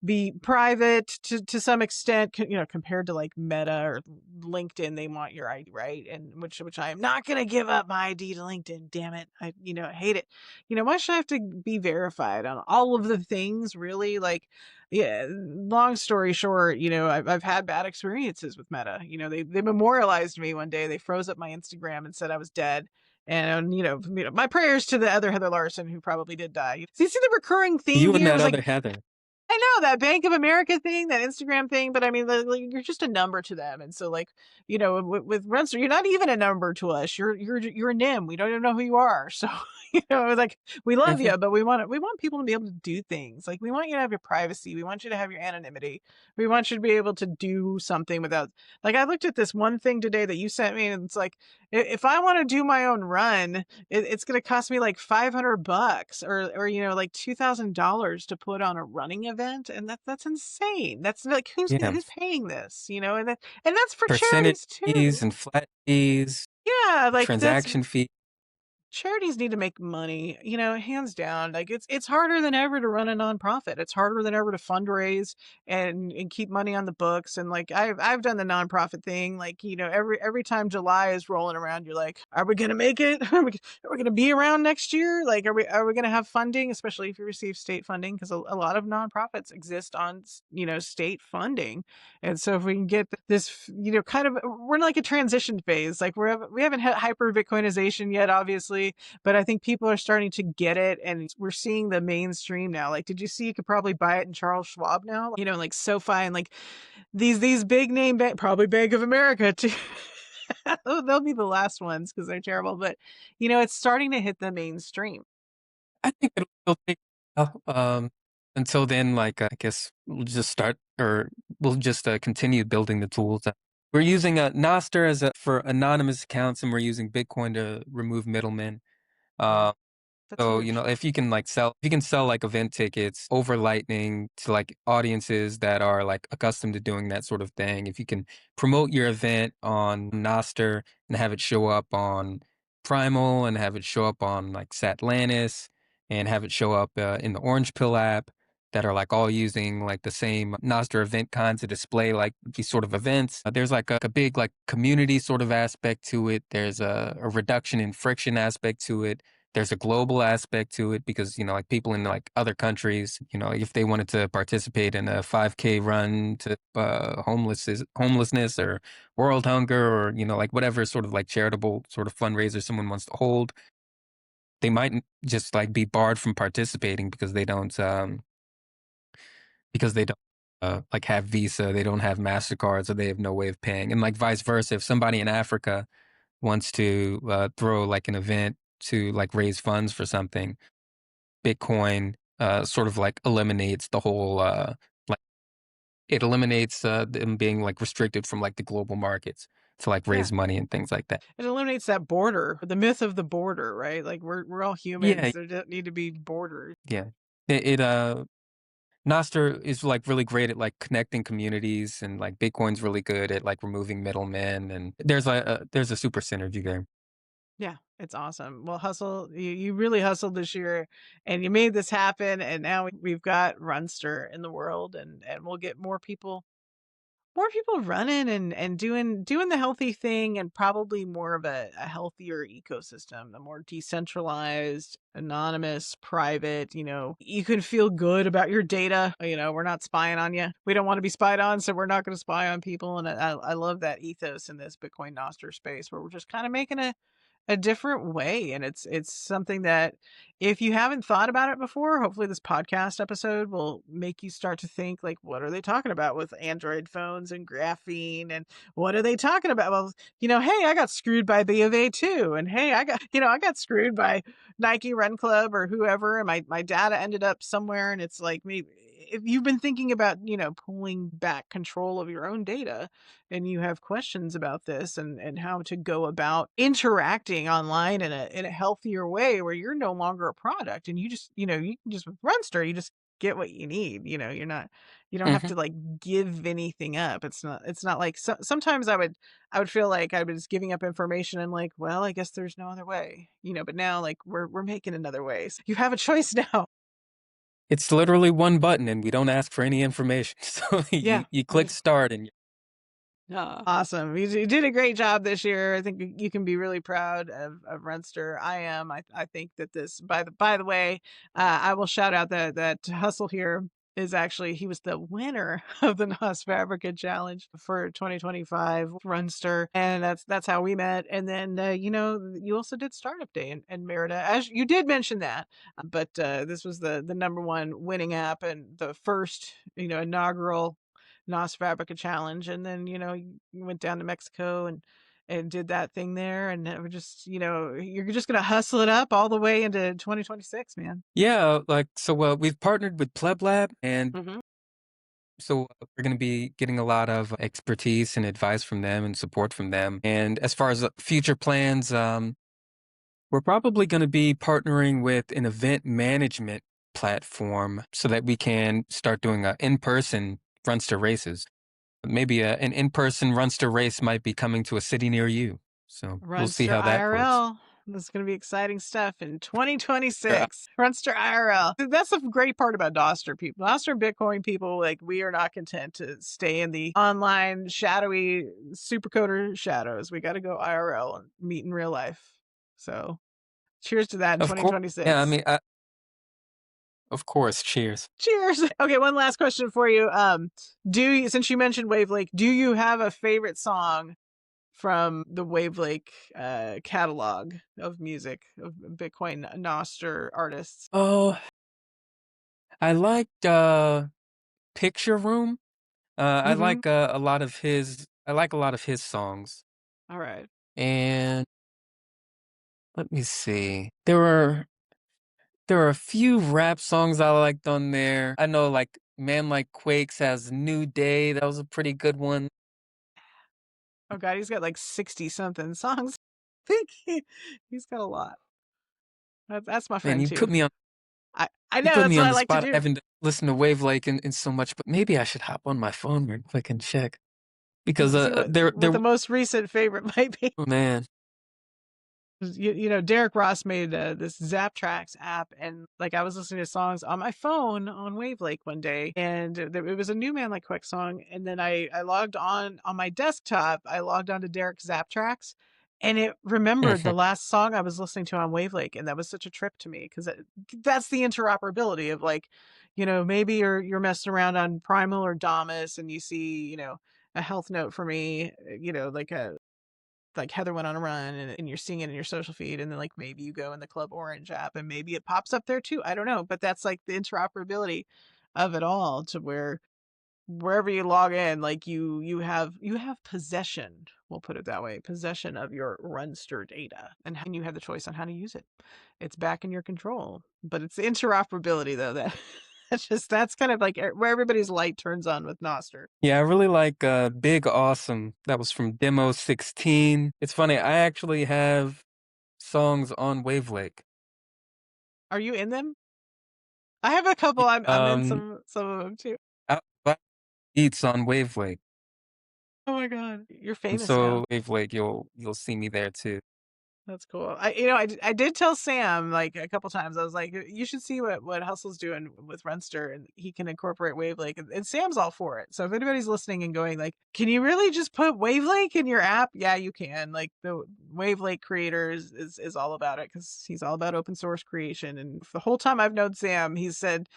be private to some extent, compared to like Meta or LinkedIn. They want your ID, right? And which I am not going to give up my ID to LinkedIn. Damn it. I hate it. Why should I have to be verified on all of the things, really? Like, yeah, long story short, I've had bad experiences with Meta. They memorialized me one day. They froze up my Instagram and said I was dead. And my prayers to the other Heather Larson who probably did die. So you see the recurring theme You and here that is like, other Heather. I know that Bank of America thing, that Instagram thing, but I mean, like, you're just a number to them, and so like, with Runster, you're not even a number to us. You're a nim. We don't even know who you are. So like, we love Mhm. you, but we want people to be able to do things. Like, we want you to have your privacy. We want you to have your anonymity. We want you to be able to do something without. Like, I looked at this one thing today that you sent me, and it's like, if I want to do my own run, it's going to cost me like $500 or like $2,000 to put on a running event, and that's insane. That's like, Yeah, who's paying this, and that's for percentage charities fees too. and flat fees, Yeah, like that's transaction fee. charities need to make money, hands down. Like, it's harder than ever to run a nonprofit. It's harder than ever to fundraise and keep money on the books. And like, I've done the nonprofit thing. Like, every time July is rolling around, you're like, are we gonna make it? Are we gonna be around next year? Like, are we gonna have funding, especially if you receive state funding? Because a lot of nonprofits exist on state funding. And so if we can get this, kind of, we're in like a transition phase. Like, we haven't hit hyper Bitcoinization yet, obviously, but I think people are starting to get it, and we're seeing the mainstream now. Like, did you see you could probably buy it in Charles Schwab now? Like SoFi and like these big name probably Bank of America too. They'll be the last ones because they're terrible, but it's starting to hit the mainstream. I think it'll take until then. Like I guess we'll just start, or we'll just continue building the tools. We're using Nostr as for anonymous accounts, and we're using Bitcoin to remove middlemen. Yeah, Uh, that's So, huge. if you can sell like event tickets over Lightning to like audiences that are like accustomed to doing that sort of thing, if you can promote your event on Nostr and have it show up on Primal and have it show up on like Satlantis and have it show up in the Orange Pill app that are like all using like the same Nostr event kind to display like these sort of events. There's like a big like community sort of aspect to it. There's a reduction in friction aspect to it. There's a global aspect to it because, like people in like other countries, if they wanted to participate in a 5K run to homelessness or world hunger or, like whatever sort of like charitable sort of fundraiser someone wants to hold, they might just like be barred from participating because they don't like have Visa, they don't have MasterCard, so they have no way of paying. And like vice versa, if somebody in Africa wants to throw like an event to like raise funds for something, Bitcoin sort of like eliminates the whole like it eliminates them being like restricted from like the global markets to like Yeah, raise money and things like that. it eliminates that border, the myth of the border, right? Like, we're all Yeah, humans. There don't need to be borders. yeah. It Nostr is like really great at like connecting communities and like Bitcoin's really good at like removing middlemen and there's a super synergy there. Yeah, it's awesome. Well, you really hustled this year, and you made this happen, and now we've got Runster in the world, and we'll get more people running and doing the healthy thing, and probably more of a healthier ecosystem, a more decentralized, anonymous, private. You can feel good about your data. We're not spying on you. We don't want to be spied on, so we're not going to spy on people. And I love that ethos in this Bitcoin Nostr space, where we're just kind of making a different way, and it's something that if you haven't thought about it before, hopefully this podcast episode will make you start to think like, what are they talking about with Android phones and graphene, and what are they talking about? Well, hey, I got screwed by B of A too, and hey, I got screwed by Nike Run Club or whoever, and my data ended up somewhere, and it's like, maybe if you've been thinking about pulling back control of your own data, and you have questions about this, and how to go about interacting online in a healthier way where you're no longer a product, and you just you can just, with Runster, you just get what you need. You don't have Hmm. to like give anything up. It's not like, sometimes I would feel like I was giving up information and like, well, I guess there's no other way, but now like we're making another way. So you have a choice now. It's literally one button, and we don't ask for any information. So Yeah, you click right. start, and Awesome. You did a great job this year. I think you can be really proud of Runster. I am. I think that this, by the way, I will shout out that Hustle here is actually, he was the winner of the NOS Fabrica Challenge for 2025 Runster, and that's how we met. And then you also did Startup Day in Merida, as you did mention that. But this was the number one winning app and the first inaugural NOS Fabrica Challenge, and then you went down to Mexico and did that thing there, and we're just you're just gonna hustle it up all the way into 2026, man. yeah, like so. We've partnered with Pleb Lab, and Hmm. so we're going to be getting a lot of expertise and advice from them and support from them. And as far as future plans, we're probably going to be partnering with an event management platform so that we can start doing in-person Runster races. Maybe an in-person Runster race might be coming to a city near you. So we'll see Runster how that works. IRL. This is going to be exciting stuff in Yeah, 2026. Runster IRL. That's the great part about Nostr people. Nostr Bitcoin people, like, we are not content to stay in the online shadowy supercoder shadows. We got to go IRL and meet in real life. So cheers to that in of course. Yeah, I 2026. mean, of course. Cheers. Cheers. Okay, one last question for you. Since you mentioned Wave Lake, do you have a favorite song from the Wave Lake catalog of music of Bitcoin Nostr artists? Oh, I liked Picture Room. I Mm-hmm. like a lot of his. I like a lot of his songs. All right. And let me see. There were a few rap songs I liked on there. I know like Man Like Quakes has New Day. That was a pretty good one. Oh God, he's got like 60 something songs. I think he's got a lot. That's my Man, friend too. I you know, put that's me what on I the like to spot. I do. haven't listened to Wave Lake in so much, but maybe I should hop on my phone real quick and check. Because See what the most recent favorite might be. oh man. Derek Ross made this Zap Tracks app, and like I was listening to songs on my phone on Wave Lake one day, and it was a new Man Like Quick song, and then I logged on my desktop. I logged on to Derek's Zap Tracks, and it remembered Mhm. the last song I was listening to on Wave Lake, and that was such a trip to me because that's the interoperability of like, maybe you're messing around on Primal or Damus, and you see a health note for me, like a like Heather went on a run, and you're seeing it in your social feed, and then like maybe you go in the Club Orange app and maybe it pops up there too. I don't know, but that's like the interoperability of it all, to where wherever you log in, like you have possession, we'll put it that way, possession of your Runster data, and you have the choice on how to use it. It's back in your control. But it's the interoperability though that that's kind of like where everybody's light turns on with Nostr. Yeah, I really like Big Awesome. That was from Demo 16. It's funny, I actually have songs on Wave Lake. Are you in them? I have a couple. Y- I'm in Um some of them too. I Beats on Wave Lake. Oh my God. You're And famous now. so Wave Lake, you'll see me there too. That's cool. I did tell Sam like a couple times. I was like, you should see what Hustle's doing with Runster, and he can incorporate Wavelake. And Sam's all for it. So if anybody's listening and going like, can you really just put Wavelake in your app? Yeah, you can. Like the Wavelake creator is all about it because he's all about open source creation. And the whole time I've known Sam, he's said,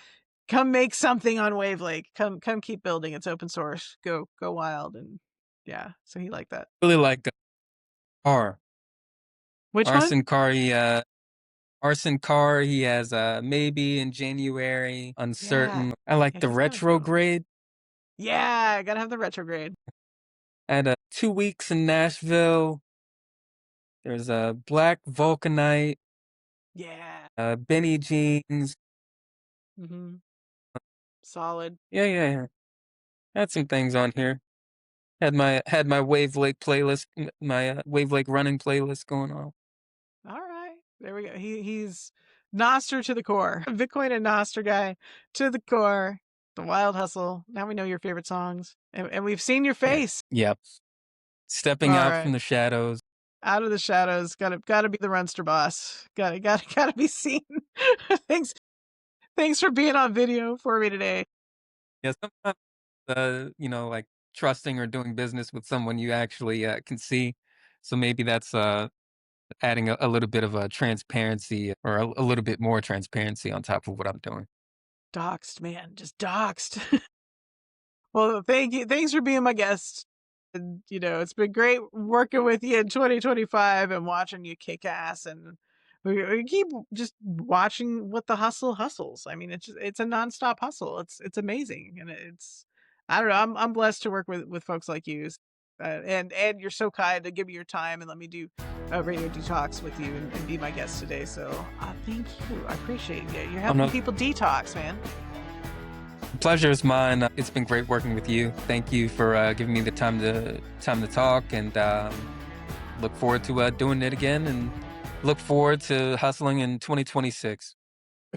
come make something on Wavelake. Come keep building. It's open source. Go wild. And yeah, so he liked that. Really like R. Which one? Arson Car, Arson Car, he has maybe in January, Yeah. uncertain. I like Yeah, the he's got a good one. retrograde. Yeah, gotta have the retrograde. I had 2 weeks in Nashville. There's a Black Vulcanite, Yeah. Benny Jeans. Mhm. Solid. Yeah, yeah, yeah. Had some things on here. Had my Wave Lake playlist, my Wave Lake running playlist going on. All right. There we go. He's Nostr to the core. Bitcoin and Nostr guy to the core. The Wild Hustle. Now we know your favorite songs. And we've seen your Yeah. face. Yep. All Stepping out right. from the shadows. Out of the shadows. Gotta be the Runster boss. Gotta be seen. thanks thanks for being on video for me today. Yeah, sometimes like trusting or doing business with someone you actually can see. So maybe that's adding a little bit of a transparency or a little bit more transparency on top of what I'm doing. Doxed, man. Just doxed. Well, thank you. Thanks for being my guest. And, it's been great working with you in 2025 and watching you kick ass. And we keep just watching what the hustle hustles. I mean, it's a nonstop hustle. It's amazing. And I don't know. I'm blessed to work with folks like you. And you're so kind to give me your time and let me do Radio Detox with you and be my guest today. So thank you. I appreciate you. You're Oh helping no, people detox, man. the pleasure is mine. It's been great working with you. Thank you for giving me the time to talk, and look forward to doing it again, and look forward to hustling in 2026.